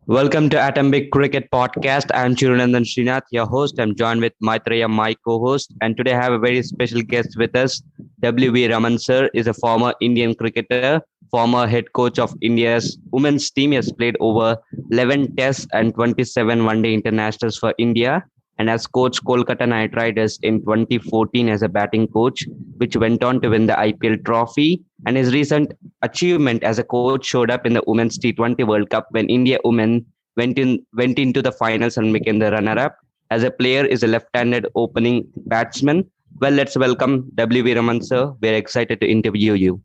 Welcome to Atomic Cricket Podcast. I'm Chirunandan Srinath, your host. I'm joined with Maitreya, my co-host, and today I have a very special guest with us. WV Raman sir is a former Indian cricketer, former head coach of India's women's team. He has played over 11 tests and 27 one-day internationals for India, and has coached Kolkata Knight Riders in 2014 as a batting coach, which went on to win the IPL trophy. And his recent achievement as a coach showed up in the Women's T20 World Cup when India women went into the finals and became the runner-up. As a player, is a left-handed opening batsman. Well, let's welcome WV Raman sir. We're excited to interview you.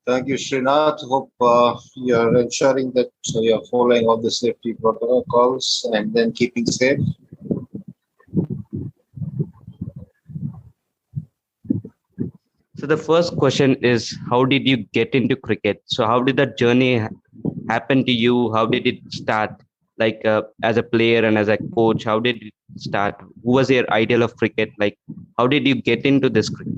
Thank you, Srinath. Hope you're ensuring that you're following all the safety protocols and then keeping safe. So the first question is, how did you get into cricket? So how did that journey happen to you? How did it start? Like as a player and as a coach, how did it start? Who was your ideal of cricket? Like, how did you get into this cricket?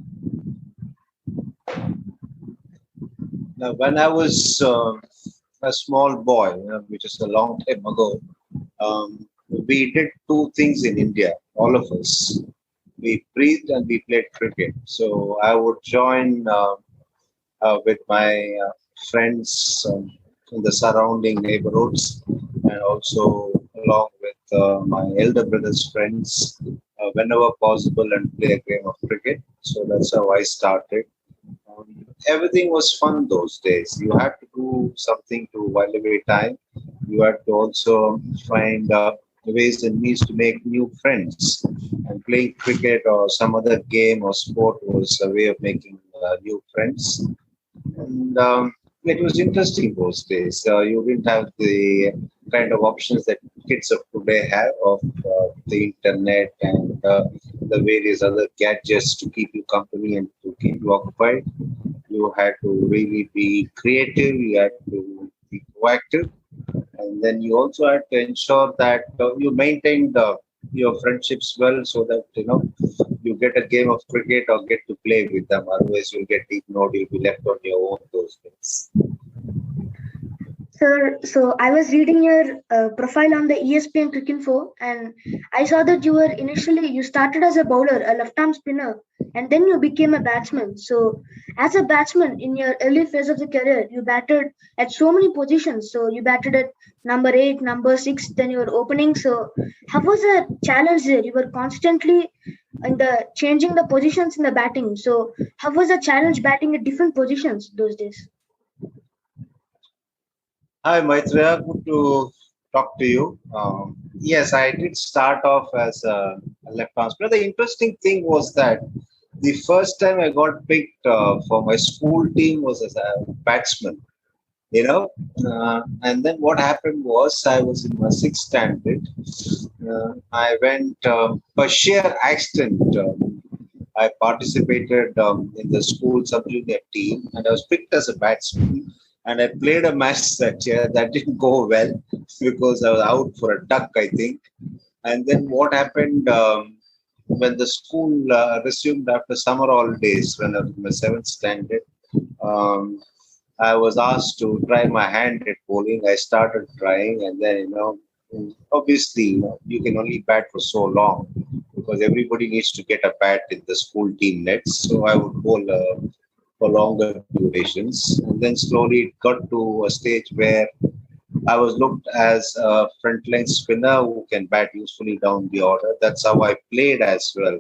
Now, when I was a small boy, which is a long time ago, we did two things in India, all of us. We breathed and we played cricket. So I would join with my friends in the surrounding neighborhoods and also along with my elder brother's friends whenever possible and play a game of cricket. So that's how I started. Everything was fun those days. You had to do something to while away time. You had to also find ways and means to make new friends. And playing cricket or some other game or sport was a way of making new friends. And it was interesting those days. You didn't have the kind of options that kids of today have of the internet and the various other gadgets to keep you company and to keep you occupied. You had to really be creative. You had to be proactive. And then you also had to ensure that you maintained your friendships well so that, you get a game of cricket or get to play with them. Otherwise, you'll get ignored. You'll be left on your own those days. Sir, so I was reading your profile on the ESPN Cricinfo, and I saw that you started as a bowler, a left-arm spinner, and then you became a batsman. So, as a batsman in your early phase of the career, you batted at so many positions. So, you batted at number 8, number 6, then you were opening. So, how was the challenge there? You were constantly in the changing the positions in the batting. So, how was the challenge batting at different positions those days? Hi, Maitreya. Good to talk to you. Yes, I did start off as a left-arm spinner. The interesting thing was that the first time I got picked for my school team was as a batsman. And then what happened was I was in my sixth standard. I went per sheer accident. I participated in the school sub-junior team, and I was picked as a batsman. And I played a match that year that didn't go well because I was out for a duck, I think. And then what happened when the school resumed after summer holidays, when I was in my seventh standard, I was asked to try my hand at bowling. I started trying, and then, obviously, you can only bat for so long because everybody needs to get a bat in the school team nets. So I would bowl for longer durations. And then slowly it got to a stage where I was looked as a frontline spinner who can bat usefully down the order. That's how I played as well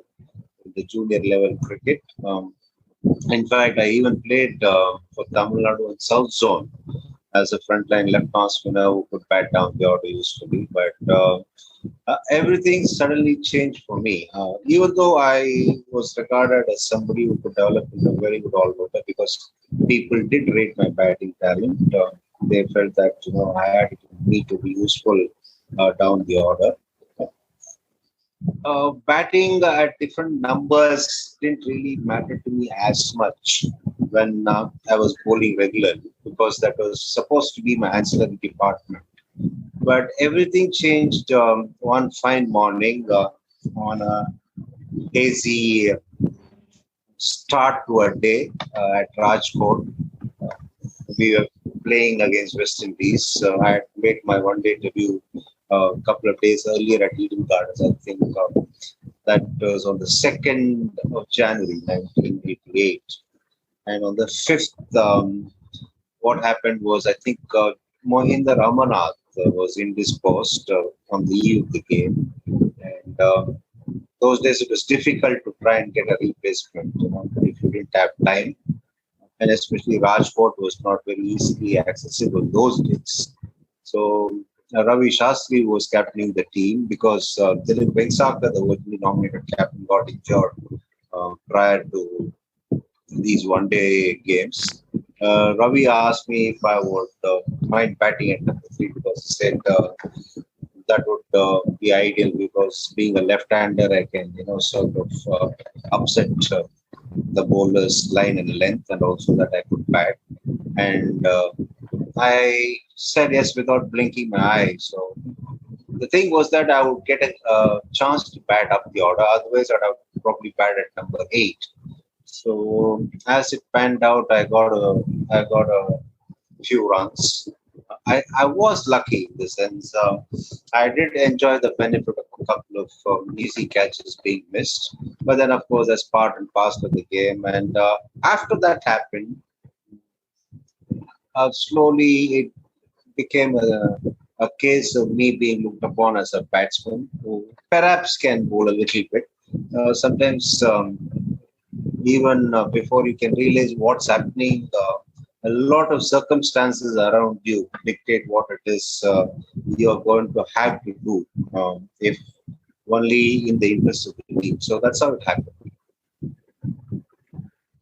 in the junior level cricket. In fact, I even played for Tamil Nadu and South Zone as a frontline left-arm spinner who could bat down the order usefully. But everything suddenly changed for me. Even though I was regarded as somebody who could develop into a very good all-rounder because people did rate my batting talent. They felt that I had need to be useful down the order. Batting at different numbers didn't really matter to me as much when I was bowling regularly because that was supposed to be my ancillary department. But everything changed one fine morning on a hazy start to a day at Rajkot. We were playing against West Indies. I had made my one-day debut a couple of days earlier at Eden Gardens. I think that was on the 2nd of January 1988. And on the 5th, what happened was, I think Mohinder Ramanath was indisposed on the eve of the game. And those days it was difficult to try and get a replacement, if you didn't have time. And especially Rajkot was not very easily accessible those days. So Ravi Shastri was captaining the team because Dilip Vengsarkar, the originally nominated captain, got injured prior to these one-day games. Ravi asked me if I would mind batting at number 3 because he said that would be ideal because being a left-hander, I can sort of upset the bowler's line and length, and also that I could bat. And I said yes without blinking my eye. So the thing was that I would get a chance to bat up the order. Otherwise, I'd have probably bat at number 8. So as it panned out, I got a few runs. I was lucky in the sense I did enjoy the benefit of a couple of easy catches being missed. But then, of course, that's part and parcel of the game. And after that happened, slowly it became a case of me being looked upon as a batsman who perhaps can bowl a little bit. Sometimes even before you can realize what's happening, a lot of circumstances around you dictate what it is you're going to have to do, if only in the interest of the team. So that's how it happened.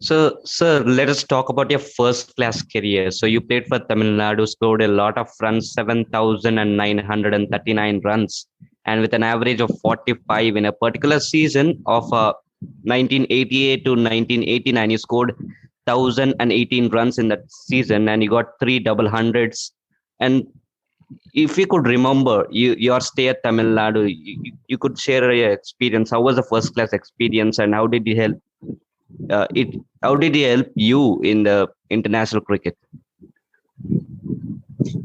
So, sir, let us talk about your first class career. So you played for Tamil Nadu, scored a lot of runs, 7,939 runs, and with an average of 45 in a particular season of 1988 to 1989, you scored 1,018 runs in that season, and you got 3 double hundreds. And if you could remember your stay at Tamil Nadu, you could share your experience. How was the first class experience, and how did you help how did he help you in the international cricket?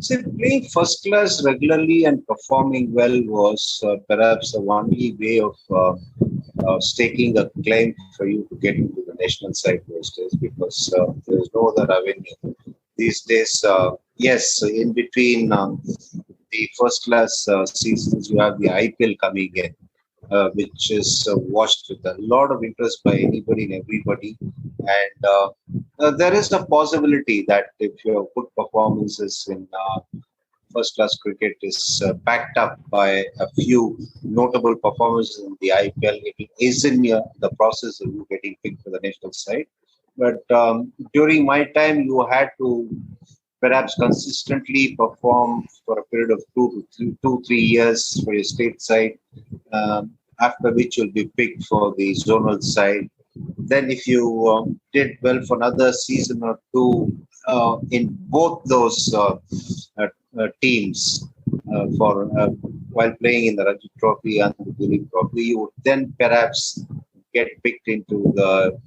See, playing first class regularly and performing well was perhaps the only way of staking a claim for you to get into the national side those days, because there is no other avenue. These days, yes, in between the first class seasons, you have the IPL coming in, which is watched with a lot of interest by anybody and everybody. And there is a possibility that if your good performances in first class cricket is backed up by a few notable performances in the IPL, it is in the process of you getting picked for the national side. But during my time, you had to perhaps consistently perform for a period of 3 years for your state side, after which you'll be picked for the zonal side. Then if you did well for another season or two in both those teams while playing in the Ranji Trophy and the Dilip Trophy, you would then perhaps get picked into the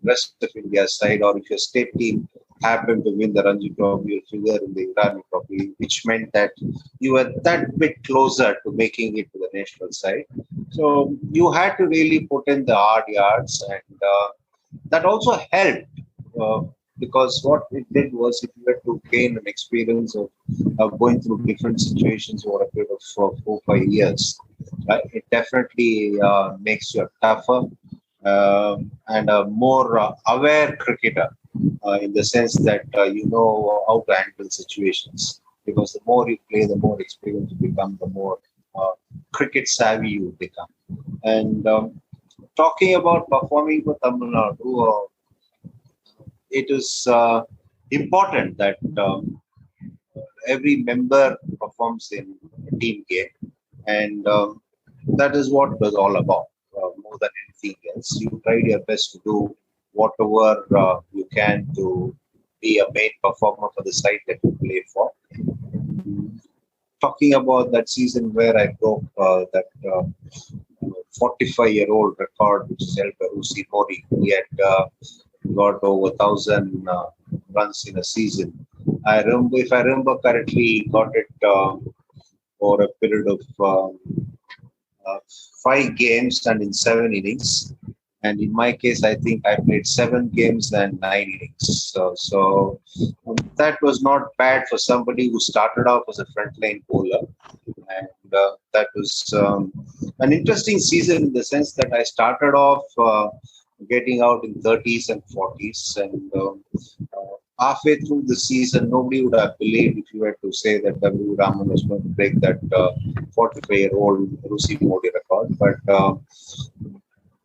rest of India side, or if your state team happened to win the Ranji Trophy, you'll figure in the Irani Trophy, which meant that you were that bit closer to making it to the national side. So you had to really put in the hard yards, and that also helped because what it did was if you had to gain an experience of going through different situations over a period of 4 or 5 years, it definitely makes you a tougher and a more aware cricketer, in the sense that you know how to handle situations. Because the more you play, the more experience you become, the more cricket savvy you become. And talking about performing for Tamil Nadu, it is important that every member performs in a team game, and that is what it was all about. More than anything else, you tried your best to do whatever you can to be a main performer for the side that you play for. Talking about that season where I broke that 45-year-old record, which is held by Rusi Mori. He had got over 1,000 runs in a season. I remember, if I remember correctly, he got it for a period of uh, 5 games and in 7 innings. And in my case, I think I played 7 games and 9 innings. So that was not bad for somebody who started off as a frontline bowler. And that was an interesting season in the sense that I started off getting out in 30s and 40s. And halfway through the season, nobody would have believed if you were to say that W. Raman was going to break that 45-year-old Rusi Modi record. But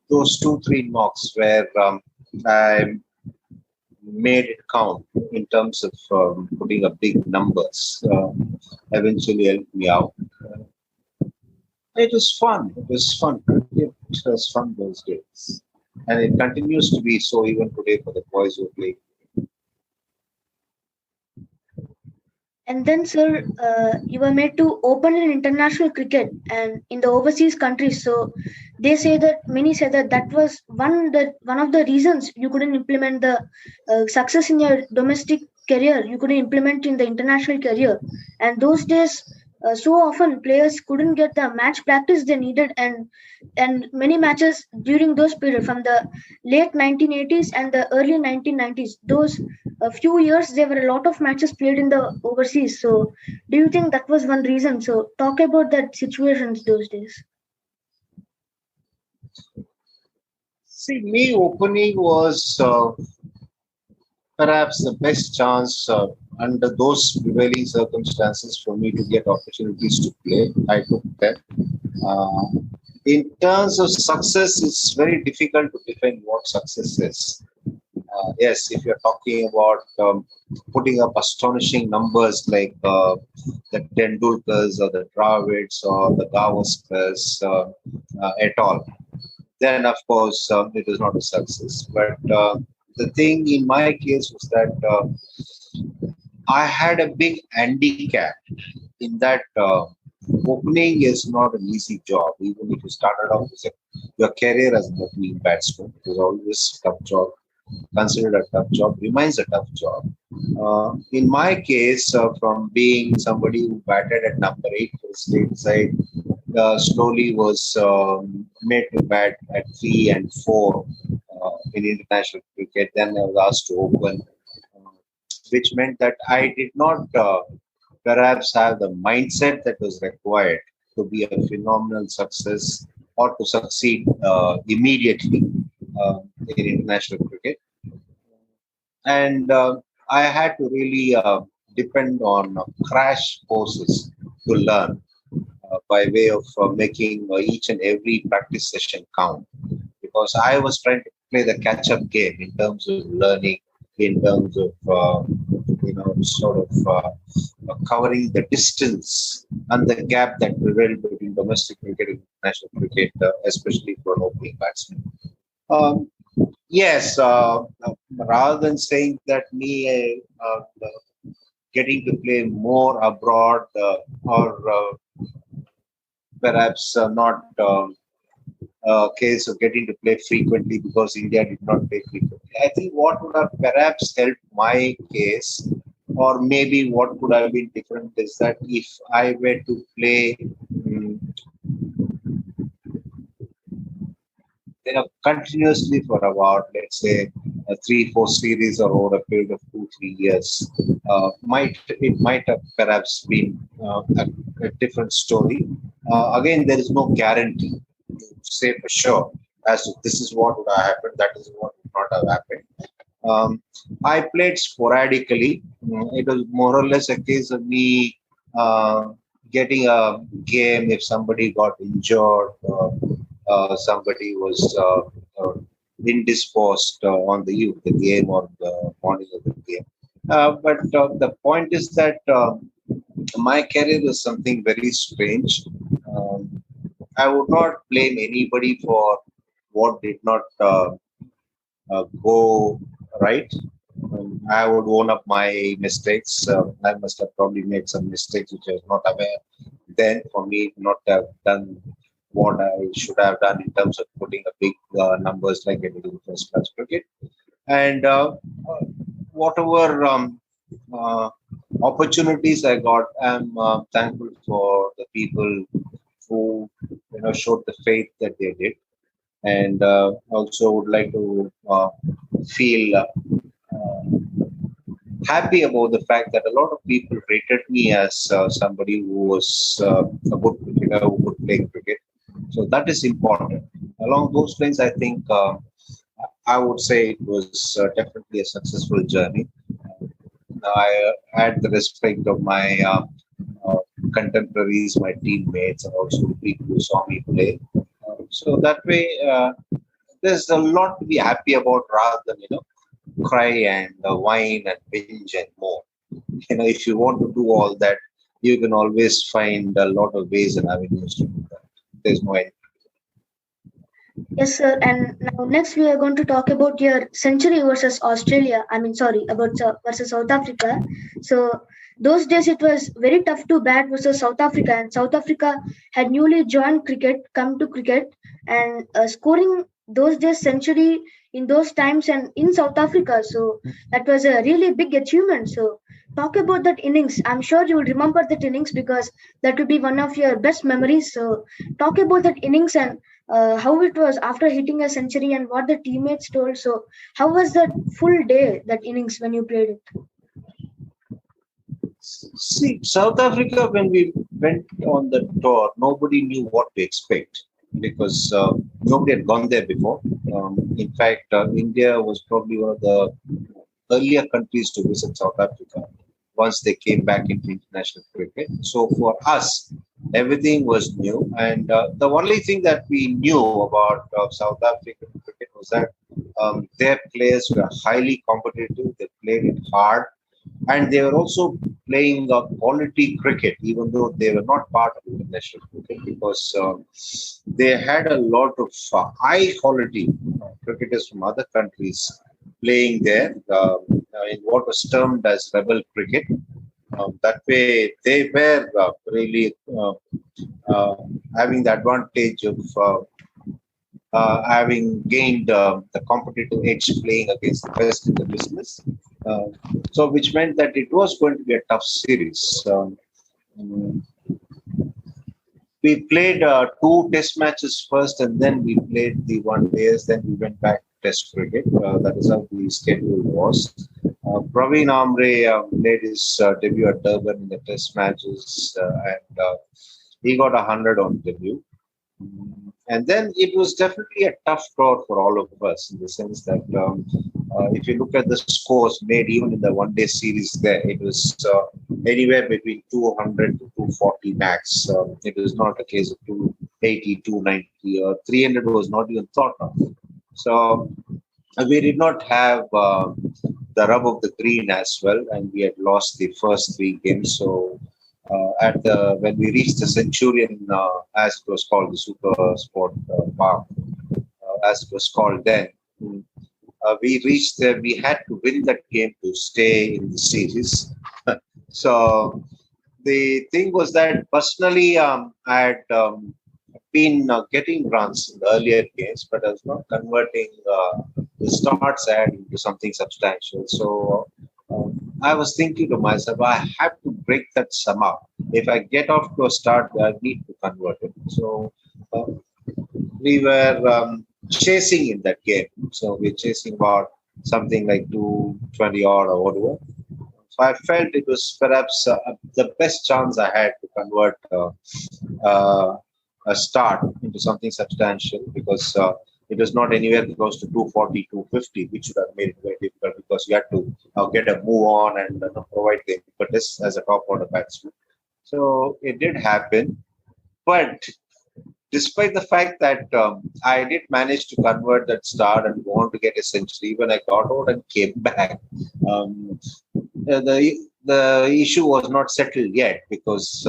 those 2-3 knocks where I made it count in terms of putting up big numbers eventually helped me out. It was fun. It was fun. It was fun those days. And it continues to be so even today for the boys who play. And then, sir, you were made to open in international cricket and in the overseas countries. So they say that many say that that was one of the reasons you couldn't implement the success in your domestic career. You couldn't implement in the international career. And those days, so often players couldn't get the match practice they needed, and many matches during those period from the late 1980s and the early 1990s. Those a few years there were a lot of matches played in the overseas. So do you think that was one reason? So talk about that situations those days. See, me opening was perhaps the best chance under those prevailing circumstances for me to get opportunities to play. I took that. In terms of success, it's very difficult to define what success is. Yes, if you're talking about putting up astonishing numbers like the Tendulkars or the Dravids or the Gavaskars et al., then of course it is not a success. But the thing in my case was that I had a big handicap in that opening is not an easy job. Even if you started off with your career as an opening batsman, it is always a tough job. Considered a tough job, remains a tough job. In my case, from being somebody who batted at number 8 for the state side, slowly was made to bat at 3 and 4 in international cricket. Then I was asked to open, which meant that I did not perhaps have the mindset that was required to be a phenomenal success or to succeed immediately in international cricket. And I had to really depend on crash courses to learn by way of making each and every practice session count. Because I was trying to play the catch-up game in terms of learning, in terms of covering the distance and the gap that prevailed between domestic cricket and international cricket, especially for an opening batsman. Yes, rather than saying that me getting to play more abroad or perhaps not a case of getting to play frequently because India did not play frequently. I think what would have perhaps helped my case, or maybe what could have been different, is that if I were to play continuously for about, let's say, 3-4 series or over a period of 2-3 years, it might have perhaps been a different story. Again, there is no guarantee to say for sure as to this is what would have happened, that is what would not have happened. I played sporadically. It was more or less a case of me getting a game if somebody got injured. Somebody was indisposed on the eve of the game or the morning of the game. But the point is that my career was something very strange. I would not blame anybody for what did not go right. I would own up my mistakes. I must have probably made some mistakes which I was not aware then for me not to have done what I should have done in terms of putting a big numbers like I did in first class cricket. And whatever opportunities I got. I'm thankful for the people who showed the faith that they did, and also would like to feel happy about the fact that a lot of people rated me as somebody who was a good cricketer who could play cricket. So that is important. Along those lines, I think I would say it was definitely a successful journey. I had the respect of my uh, contemporaries, my teammates, and also the people who saw me play. So that way, there's a lot to be happy about rather than cry and whine and binge and more. If you want to do all that, you can always find a lot of ways and avenues to do that. There's no end. Yes, sir. And now next we are going to talk about your century versus Australia. I mean, sorry, about versus South Africa. So those days it was very tough to bat versus South Africa, and South Africa had newly joined cricket, come to cricket, and scoring those days century in those times and in South Africa. So that was a really big achievement. So talk about that innings. I'm sure you will remember that innings because that would be one of your best memories. So talk about that innings and how it was after hitting a century and what the teammates told. So, how was that full day, that innings when you played it? See, South Africa, when we went on the tour, nobody knew what to expect because nobody had gone there before. In fact, India was probably one of the earlier countries to visit South Africa once they came back into international cricket. So for us, everything was new. And the only thing that we knew about South African cricket was that their players were highly competitive. They played it hard. And they were also playing quality cricket, even though they were not part of international cricket, because they had a lot of high quality cricketers from other countries playing there in what was termed as rebel cricket. That way, they were really having the advantage of having gained the competitive edge playing against the best in the business. Uh, so, which meant that it was going to be a tough series. Mm, we played two test matches first, and then we played the one days. Then we went back to test cricket. That is how the schedule was. Praveen Amre made his debut at Durban in the test matches, and he got 100 on debut. And then it was definitely a tough draw for all of us in the sense that if you look at the scores made even in the one-day series there, it was anywhere between 200 to 240 max. It was not a case of 280, 290 or 300 was not even thought of. So we did not have the rub of the green as well, and we had lost the first three games. So when we reached the Centurion, as it was called, the Super Sport Park, as it was called then, we reached there. We had to win that game to stay in the series. So the thing was that personally, I had been getting runs in the earlier games, but I was not converting the starts I had into something substantial. So I was thinking to myself, I have to break that somehow. If I get off to a start, I need to convert it. So uh, we were chasing in that game. So we're chasing about something like 220 odd or whatever. So I felt it was perhaps the best chance I had to convert a start into something substantial because it was not anywhere close to 240, 250, which would have made it very difficult because you had to get a move on and provide the impetus as a top order batsman. So it did happen. But despite the fact that I did manage to convert that start and go on to get a century, when I got out and came back, the issue was not settled yet because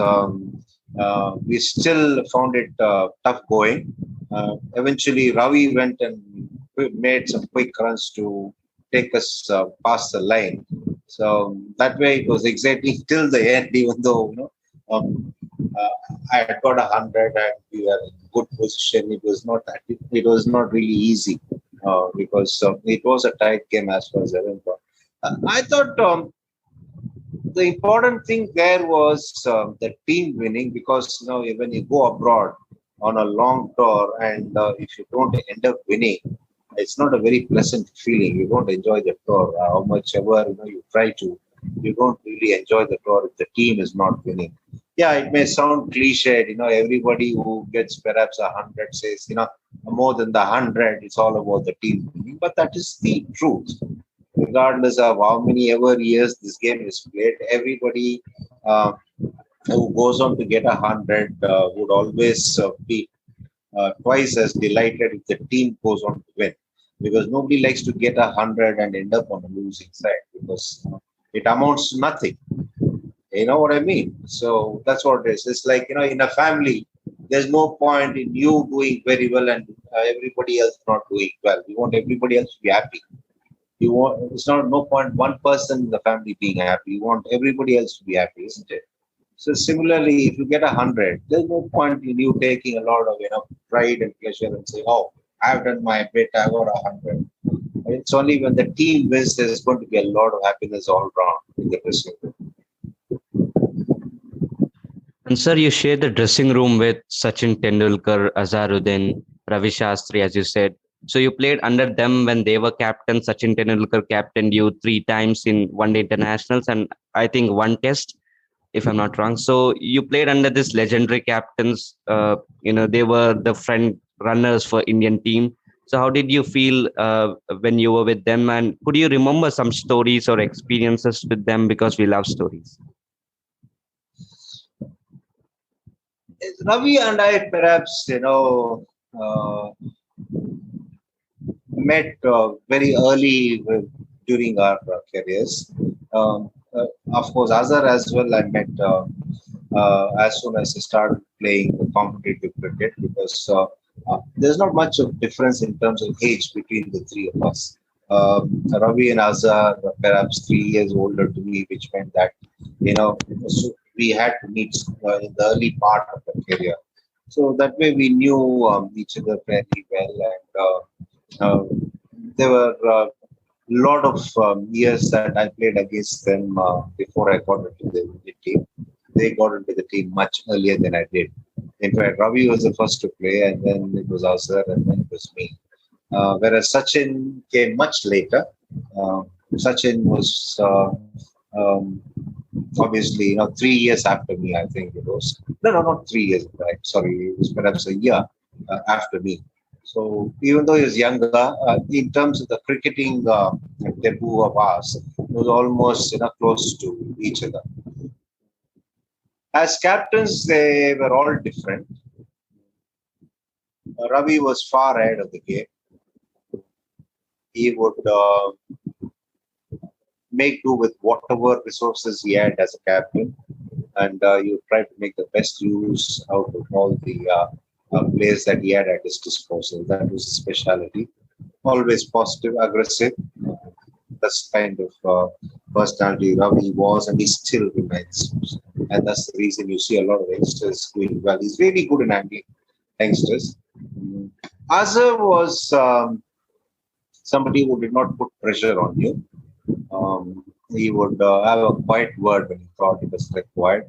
we still found it tough going. Eventually, Ravi went and made some quick runs to take us past the line. So that way, it was exciting till the end, even though I had got 100 and we were in good position. It was not that. It was not really easy because it was a tight game as far as I remember. I thought the important thing there was the team winning, because when you go abroad on a long tour and if you don't end up winning, it's not a very pleasant feeling. You don't enjoy the tour. How much ever you try to, you don't really enjoy the tour if the team is not winning. Yeah, it may sound cliched. Everybody who gets perhaps 100 says, more than the 100, it's all about the team winning. But that is the truth. Regardless of how many ever years this game is played, everybody who goes on to get 100 would always be twice as delighted if the team goes on to win, because nobody likes to get 100 and end up on a losing side, because it amounts to nothing. You know what I mean? So that's what it is. It's like, in a family, there's no point in you doing very well and everybody else not doing well. You want everybody else to be happy. It's not no point one person in the family being happy. You want everybody else to be happy, isn't it? So similarly, if you get 100, there's no point in you taking a lot of pride and pleasure and saying, "Oh, I've done my bit. I got 100." It's only when the team wins there's going to be a lot of happiness all around in the dressing room. And sir, you shared the dressing room with Sachin Tendulkar, Azharuddin, Ravi Shastri, as you said. So you played under them when they were captain. Sachin Tendulkar captained you 3 times in one-day internationals and I think one test, if I'm not wrong. So you played under this legendary captains. They were the front runners for Indian team. So how did you feel when you were with them? And could you remember some stories or experiences with them? Because we love stories. Ravi and I perhaps, met very early during our careers. Of course, Azhar as well, I met as soon as I started playing competitive cricket, because there's not much of difference in terms of age between the three of us. Ravi and Azhar were perhaps 3 years older to me, which meant that, so we had to meet in the early part of the career. So that way we knew each other fairly well, and there were a lot of years that I played against them before I got into the team. They got into the team much earlier than I did. In fact, Ravi was the first to play, and then it was Azhar, and then it was me. Whereas Sachin came much later. Sachin was obviously 3 years after me, I think it was. No, not 3 years. Right? Sorry, it was perhaps a year after me. So even though he was younger, in terms of the cricketing debut of ours, it was almost close to each other. As captains, they were all different. Ravi was far ahead of the game. He would make do with whatever resources he had as a captain, and he would try to make the best use out of all the players that he had at his disposal. That was his speciality. Always positive, aggressive. That's kind of personality Ravi was, and he still remains. And that's the reason you see a lot of youngsters doing well. He's really good in handling youngsters. Azhar was somebody who did not put pressure on you. He would have a quiet word when he thought it was required.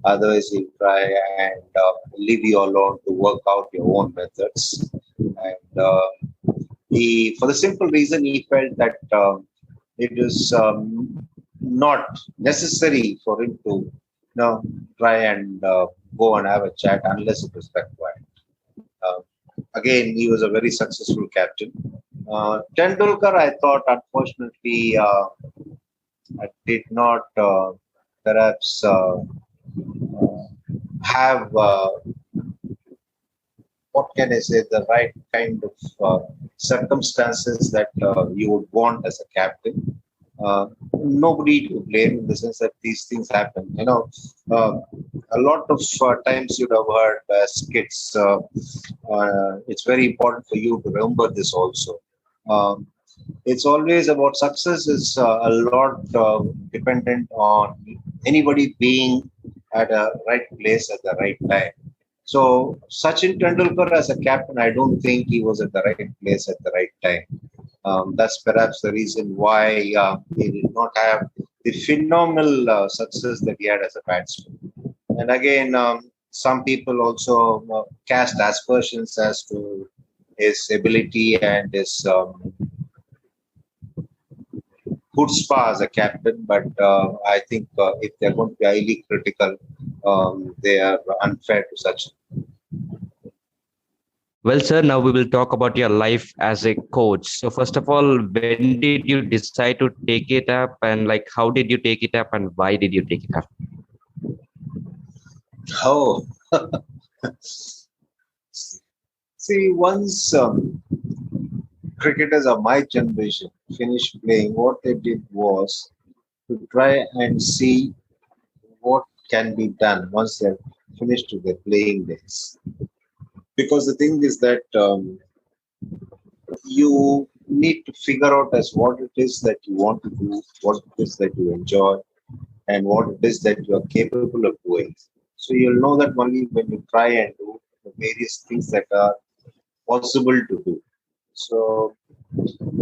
Otherwise, he'd try and leave you alone to work out your own methods. And he, for the simple reason, he felt that it is not necessary for him to try and go and have a chat unless it was required. Again, he was a very successful captain. Tendulkar, I thought, unfortunately, did not perhaps have, what can I say, the right kind of circumstances that you would want as a captain. Nobody to blame in the sense that these things happen. A lot of times you'd have heard as kids, it's very important for you to remember this also. It's always about success is a lot dependent on anybody being at a right place at the right time. So Sachin Tendulkar as a captain, I don't think he was at the right place at the right time. That's perhaps the reason why he did not have the phenomenal success that he had as a batsman. And again, some people also cast aspersions as to his ability and his chutzpah as a captain. But I think if they're going to be highly critical, they are unfair to such. Well, sir, now we will talk about your life as a coach. So, first of all, when did you decide to take it up, and like how did you take it up, and why did you take it up? Oh, see, once cricketers of my generation finished playing, what they did was to try and see what can be done once they're finished with their playing days. Because the thing is that you need to figure out as what it is that you want to do, what it is that you enjoy, and what it is that you are capable of doing. So you'll know that only when you try and do the various things that are possible to do. So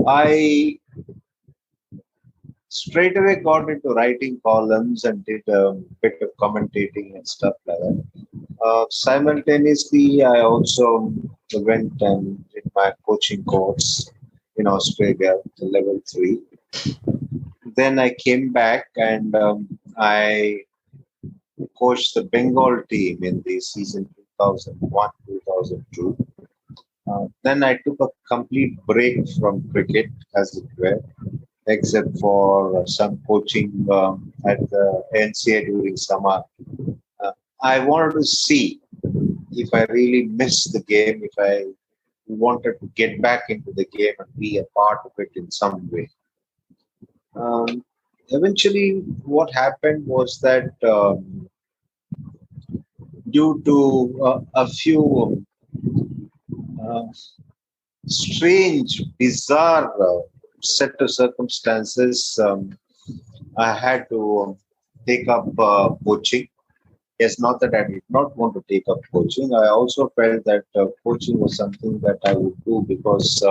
I straight away got into writing columns and did a bit of commentating and stuff like that. Simultaneously, I also went and did my coaching course in Australia, level 3. Then I came back and I coached the Bengal team in the season 2001-2002. Then I took a complete break from cricket, as it were, except for some coaching at the NCA during summer. I wanted to see if I really missed the game, if I wanted to get back into the game and be a part of it in some way. Eventually, what happened was that due to a few strange, bizarre set of circumstances, I had to take up coaching. Yes, not that I did not want to take up coaching. I also felt that coaching was something that I would do because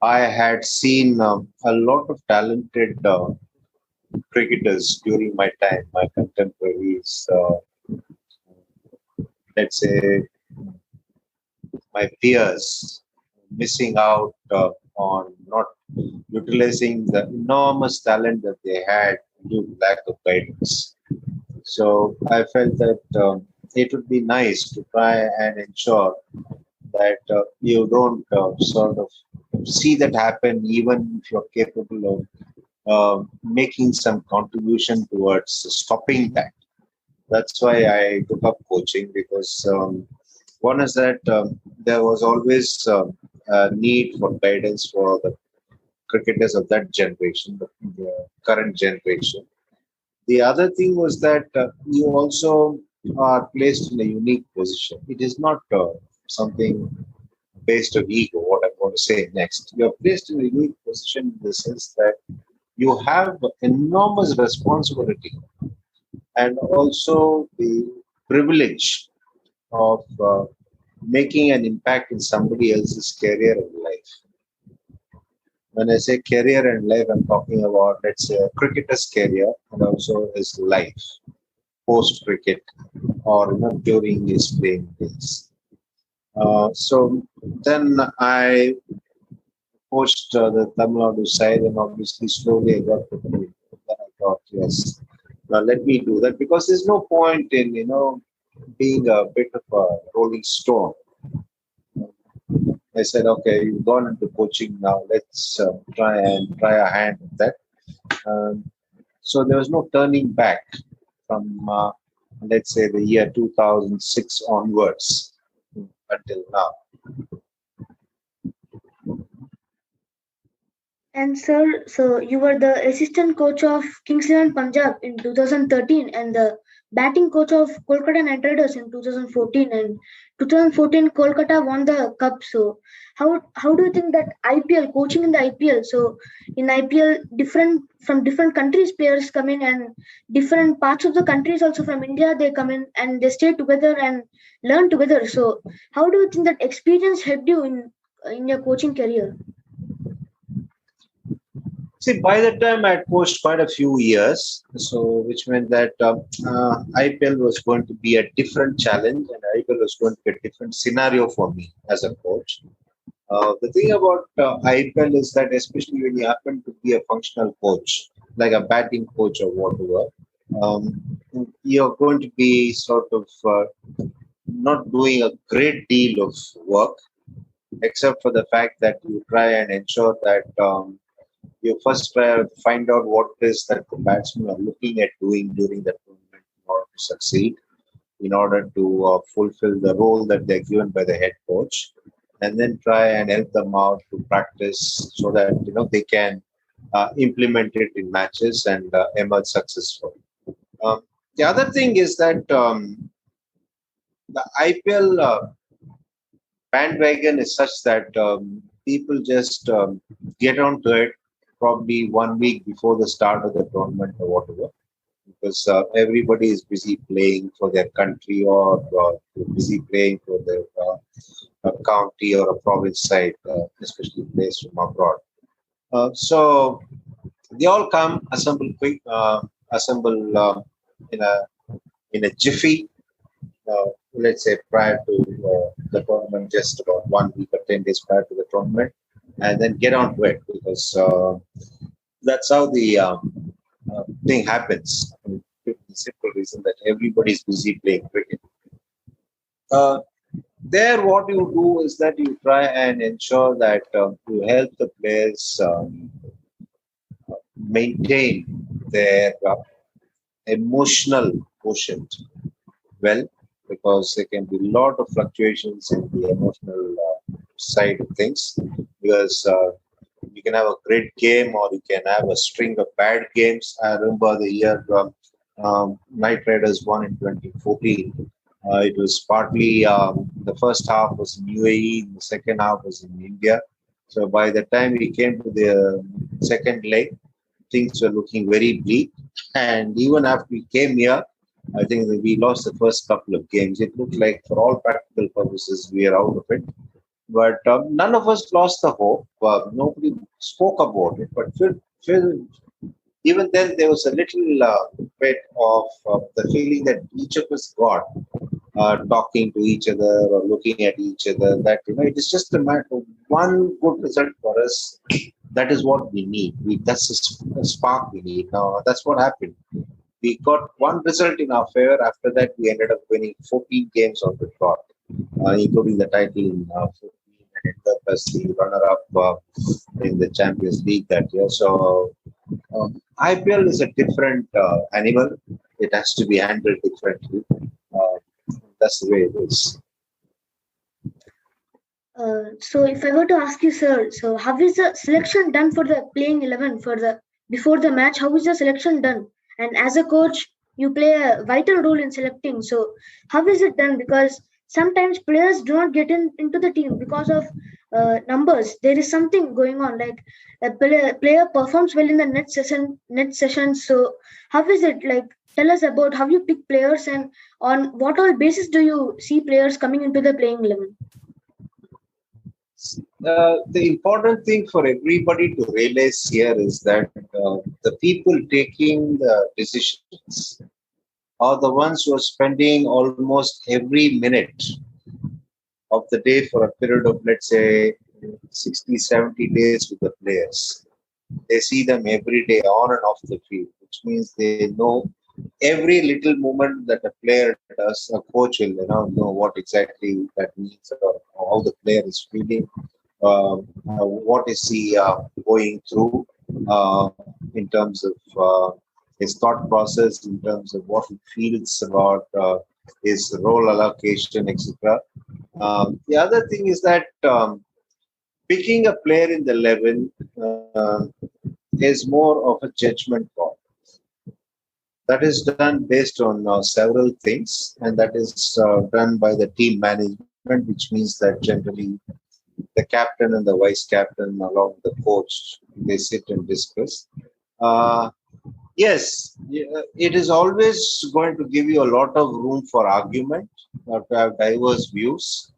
I had seen a lot of talented cricketers during my time, my contemporaries, let's say my peers, missing out on not utilizing the enormous talent that they had due to lack of guidance. So I felt that it would be nice to try and ensure that you don't sort of see that happen, even if you're capable of making some contribution towards stopping that. That's why I took up coaching, because one is that there was always a need for guidance for the cricketers of that generation, the current generation. The other thing was that you also are placed in a unique position. It is not something based on ego, what I'm going to say next. You are placed in a unique position in the sense that you have enormous responsibility and also the privilege of making an impact in somebody else's career and life. When I say career and life, I'm talking about, let's say, a cricketer's career and also his life post cricket or during his playing days. So then I coached the Tamil Nadu side, and obviously slowly I got to know. Then I thought, yes, now let me do that, because there's no point in being a bit of a rolling stone. I said, okay, you've gone into coaching now. Let's try a hand at that. So there was no turning back from, let's say, the year 2006 onwards until now. And sir, so you were the assistant coach of Kings XI Punjab in 2013 and the batting coach of Kolkata Knight Riders in 2014. And 2014 Kolkata won the cup. So how do you think that IPL coaching in the IPL? So in IPL, different countries players come in, and different parts of the countries also from India they come in and they stay together and learn together. So how do you think that experience helped you in your coaching career? See, by the time I coached quite a few years, so which meant that IPL was going to be a different challenge, and IPL was going to be a different scenario for me as a coach. The thing about IPL is that, especially when you happen to be a functional coach, like a batting coach or whatever, um, you're going to be sort of not doing a great deal of work, except for the fact that you try and ensure that you first try to find out what it is that the batsmen are looking at doing during the tournament in order to succeed, in order to fulfill the role that they're given by the head coach, and then try and help them out to practice so that they can implement it in matches and emerge successful. The other thing is that the IPL bandwagon is such that people just get onto it probably 1 week before the start of the tournament or whatever, because everybody is busy playing for their country or busy playing for their a county or a province side, especially players from abroad. So they all come, assemble in a jiffy. Let's say prior to the tournament, just about 1 week or 10 days prior to the tournament, and then get on to it, because that's how the thing happens. The simple reason that everybody is busy playing cricket. There, what you do is that you try and ensure that you help the players maintain their emotional quotient well, because there can be a lot of fluctuations in the emotional side of things, because you can have a great game or you can have a string of bad games. I remember the year Knight Riders won in 2014. It was partly the first half was in UAE, the second half was in India. So by the time we came to the second leg, things were looking very bleak. And even after we came here, I think that we lost the first couple of games. It looked like, for all practical purposes, we are out of it. But none of us lost the hope. Nobody spoke about it. But even then, there was a little bit of the feeling that each of us got talking to each other or looking at each other. That it is just a matter of one good result for us. That is what we need. That's a spark we need. Now, that's what happened. We got one result in our favor. After that, we ended up winning 14 games on the trot, including the title in 14, and ended up as the runner-up in the Champions League that year. So, IPL is a different animal. It has to be handled differently. That's the way it is. So if I were to ask you, sir, so how is the selection done for the playing 11 for the before the match? How is the selection done? And as a coach, you play a vital role in selecting. So how is it done? Because sometimes players do not get into the team because of numbers. There is something going on, like a player performs well in the net session. So how is it like? Tell us about how you pick players and on what all basis do you see players coming into the playing 11? The important thing for everybody to realize here is that the people taking the decisions are the ones who are spending almost every minute of the day for a period of, let's say, 60, 70 days with the players. They see them every day on and off the field, which means they know every little movement that a player does. A coach will know what exactly that means, or how the player is feeling, what is he going through in terms of his thought process, in terms of what he feels about his role allocation, etc. The other thing is that picking a player in the 11 is more of a judgment call. That is done based on several things, and that is done by the team management, which means that generally the captain and the vice captain, along with the coach, they sit and discuss. Yes, it is always going to give you a lot of room for argument, to have diverse views,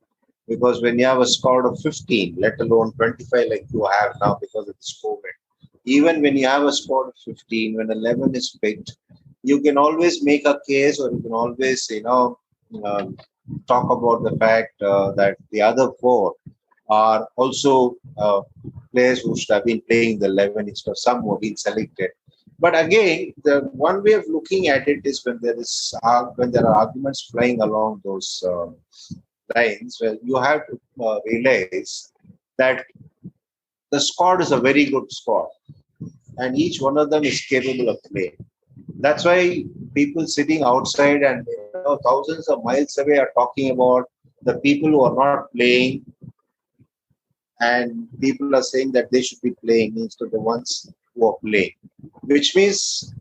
because when you have a squad of 15, let alone 25 like you have now because of this COVID, Even when you have a squad of 15, when 11 is picked, you can always make a case, or you can always, um, talk about the fact that the other four are also players who should have been playing the 11 instead of some who have been selected. But again, the one way of looking at it is when there are arguments flying along those lines, where you have to realize that the squad is a very good squad, and each one of them is capable of playing. That's why people sitting outside and thousands of miles away are talking about the people who are not playing, and people are saying that they should be playing instead of the ones who are playing, which means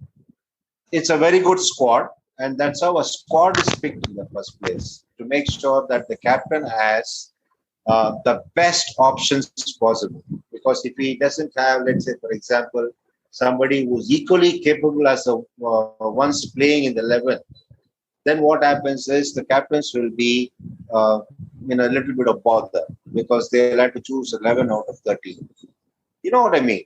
it's a very good squad, and that's how a squad is picked in the first place, to make sure that the captain has the best options possible. Because if he doesn't have, let's say, for example, somebody who's equally capable as a once playing in the 11, then what happens is the captains will be in a little bit of bother, because they'll have to choose 11 out of 13. You know what I mean?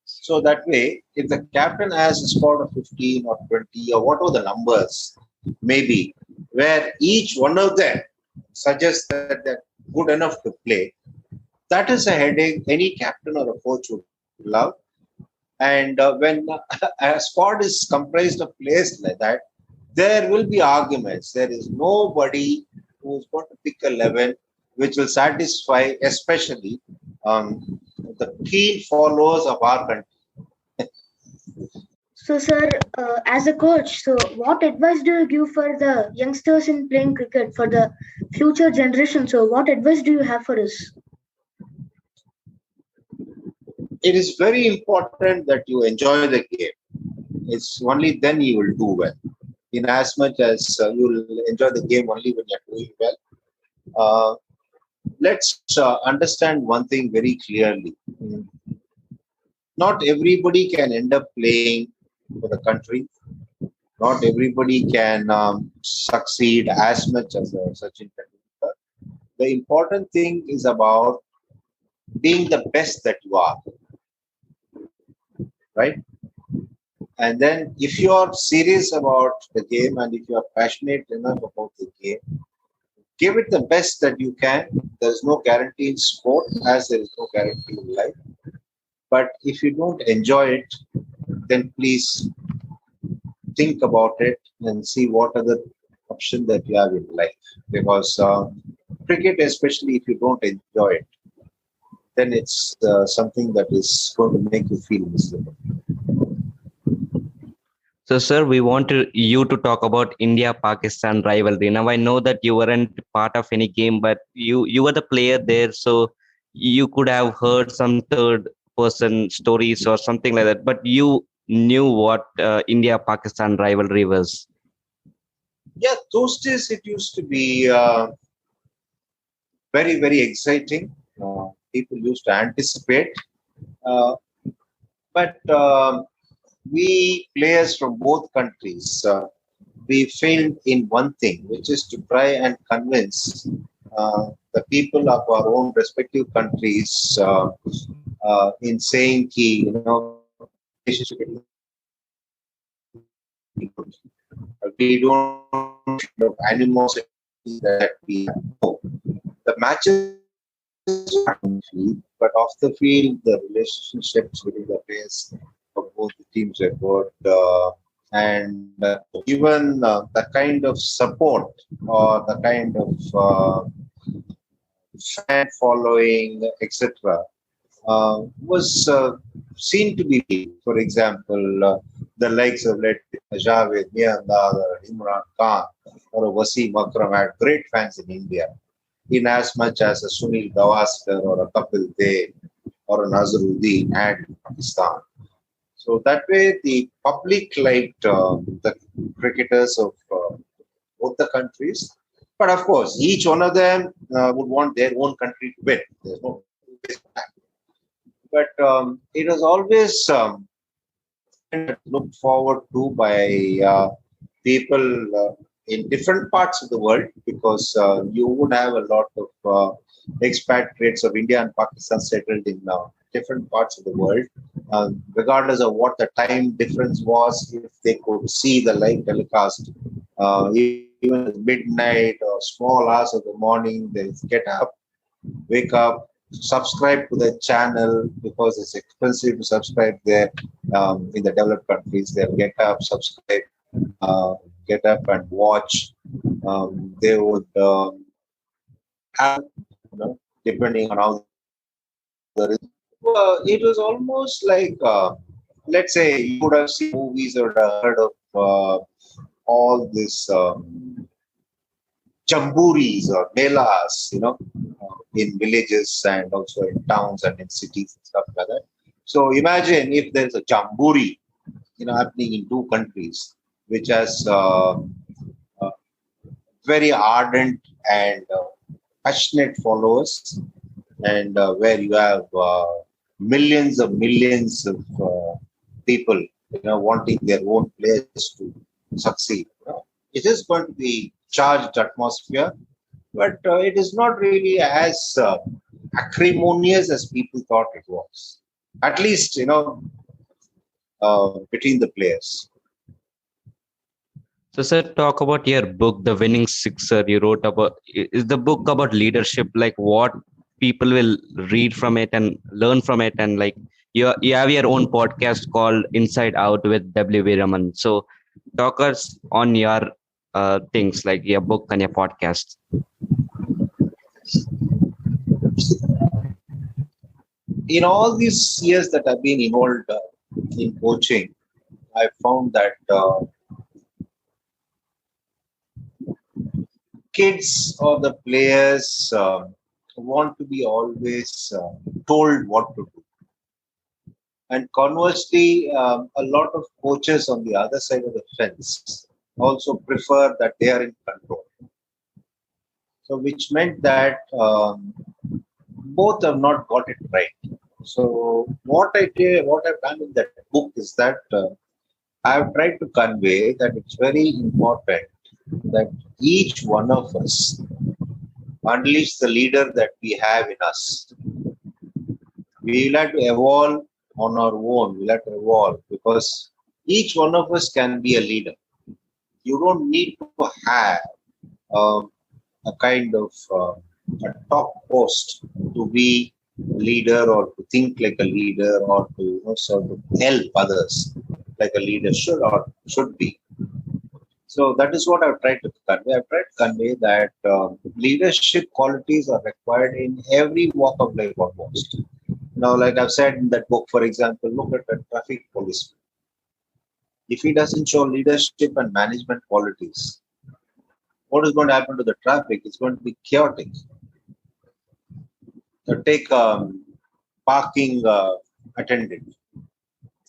So that way, if the captain has a squad of 15 or 20 or whatever the numbers maybe, where each one of them suggests that they're good enough to play, that is a headache any captain or a coach would love. And when a squad is comprised of players like that, there will be arguments. There is nobody who's going to pick 11 which will satisfy, especially the keen followers of our country. So, sir, as a coach, so what advice do you give for the youngsters in playing cricket for the future generation? So, what advice do you have for us? It is very important that you enjoy the game. It's only then you will do well. In as much as you will enjoy the game only when you're doing well. Let's understand one thing very clearly. Not everybody can end up playing for the country. Not everybody can succeed as much as Sachin Tendulkar. The important thing is about being the best that you are, right? And then if you are serious about the game and if you are passionate enough about the game, give it the best that you can. There is no guarantee in sport, as there is no guarantee in life. But if you don't enjoy it, then please think about it and see what other option that you have in life. Because cricket, especially if you don't enjoy it, then it's something that is going to make you feel miserable. So, sir, we want you to talk about India-Pakistan rivalry. Now, I know that you weren't part of any game, but you were the player there, so you could have heard some third-person stories or something like that. But you knew what India-Pakistan rivalry was. Yeah, those days it used to be very, very exciting. People used to anticipate. But we players from both countries, we failed in one thing, which is to try and convince the people of our own respective countries in saying, we don't have animosity that we have. No. The matches are on the field, but off the field, the relationships between the players of both the teams are good. And even the kind of support or the kind of fan following, etc., was seen to be, for example, the likes of Javed, Miandar, or Imran Khan, or Wasim Akram had great fans in India, in as much as a Sunil Gavaskar or a Kapil Dev or an Azharuddin had in Pakistan. So that way, the public liked the cricketers of both the countries. But of course, each one of them would want their own country to win. There's no way back. But it was always looked forward to by people in different parts of the world, because you would have a lot of expatriates of India and Pakistan settled in different parts of the world, regardless of what the time difference was. If they could see the live telecast, even at midnight or small hours of the morning, they get up, wake up, subscribe to the channel because it's expensive to subscribe there. In the developed countries, they'll get up, subscribe, uh, get up and watch. They would have, depending on how the it was almost like, let's say, you would have seen movies or heard of all this jamborees or melas, in villages and also in towns and in cities and stuff like that. So imagine if there's a jamboree, happening in two countries, which has uh, very ardent and passionate followers, and where you have millions of people, wanting their own players to succeed. It is going to be charged atmosphere, but it is not really as acrimonious as people thought it was. At least, between the players. So, sir, talk about your book, The Winning Sixer. You wrote about, is the book about leadership? Like what people will read from it and learn from it? And like you have your own podcast called Inside Out with WV Raman. So, talk us on your things like your book and your podcast. In all these years that I've been involved in coaching, I found that kids or the players want to be always told what to do. And conversely, a lot of coaches on the other side of the fence also prefer that they are in control. So, which meant that both have not got it right. So, what I've done in that book is that I've tried to convey that it's very important that each one of us unleash the leader that we have in us. We will have to evolve on our own. We'll have to evolve because each one of us can be a leader. You don't need to have a kind of a top post to be leader or to think like a leader or to sort of help others like a leader should be. So that is what I've tried to convey. I've tried to convey that leadership qualities are required in every walk of life almost. Like I've said in that book, for example, look at a traffic policeman. If he doesn't show leadership and management qualities, what is going to happen to the traffic? It's going to be chaotic. Take parking attendant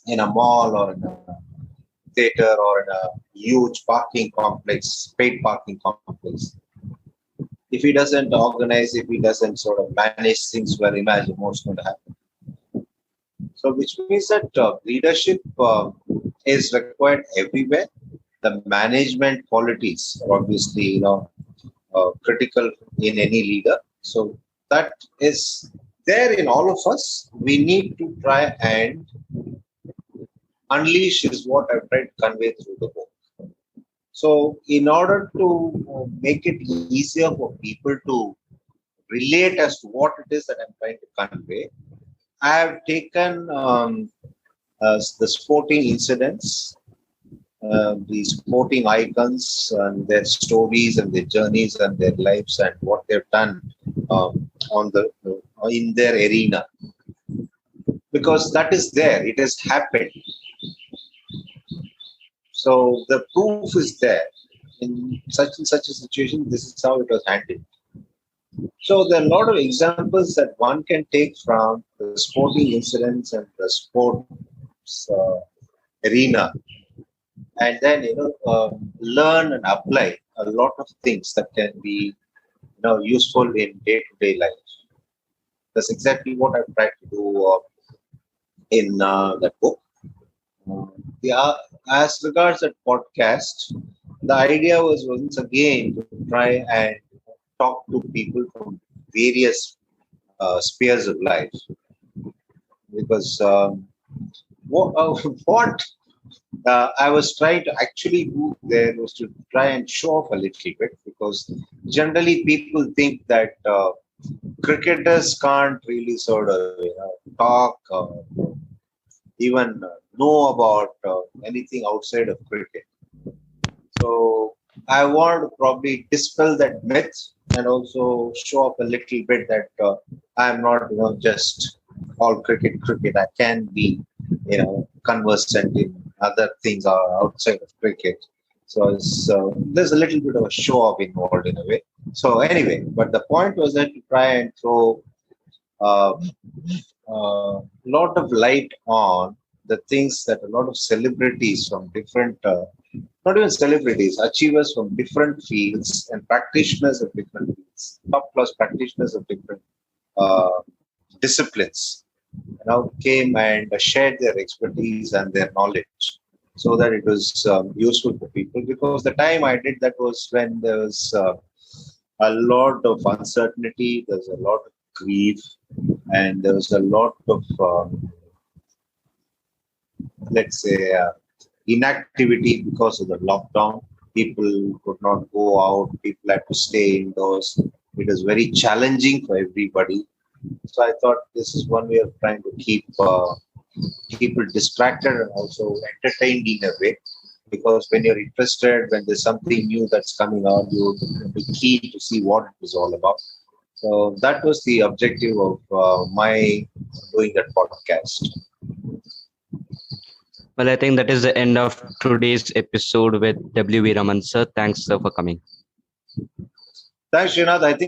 in a mall or in a theater or in a huge parking complex, paid parking complex. If he doesn't organize, if he doesn't sort of manage things well, imagine what's going to happen. So, which means that leadership is required everywhere. The management qualities are obviously, critical in any leader. So that is there in all of us. We need to try and unleash is what I've tried to convey through the book. So in order to make it easier for people to relate as to what it is that I'm trying to convey, I have taken the sporting incidents, the sporting icons and their stories and their journeys and their lives and what they've done in their arena. Because that is there, it has happened. So the proof is there. In such and such a situation, this is how it was handled. So there are a lot of examples that one can take from the sporting incidents and the sports arena, and then learn and apply a lot of things that can be useful in day-to-day life. That's exactly what I've tried to do in that book. As regards that podcast, the idea was once again to try and talk to people from various spheres of life. because what I was trying to actually do there was to try and show off a little bit, because generally people think that cricketers can't really sort of talk, even know about anything outside of cricket. So I want to probably dispel that myth and also show up a little bit that I'm not, just all cricket. I can be, conversant in other things outside of cricket. So there's a little bit of a show off involved in a way. So anyway, but the point was that to try and throw a lot of light on the things that a lot of celebrities from different not even celebrities, achievers from different fields and practitioners of different fields, top class practitioners of different uh, disciplines, came and shared their expertise and their knowledge, so that it was useful for people. Because the time I did that was when there was a lot of uncertainty, there was a lot of grief, and there was a lot of, let's say, inactivity because of the lockdown. People could not go out, people had to stay indoors. It was very challenging for everybody. So I thought this is one way of trying to keep people distracted and also entertained in a way. Because when you're interested, when there's something new that's coming out, you would be keen to see what it was all about. So that was the objective of my doing that podcast. Well, I think that is the end of today's episode with WV Raman sir. Thanks, sir, for coming. Thanks, Srinath. I think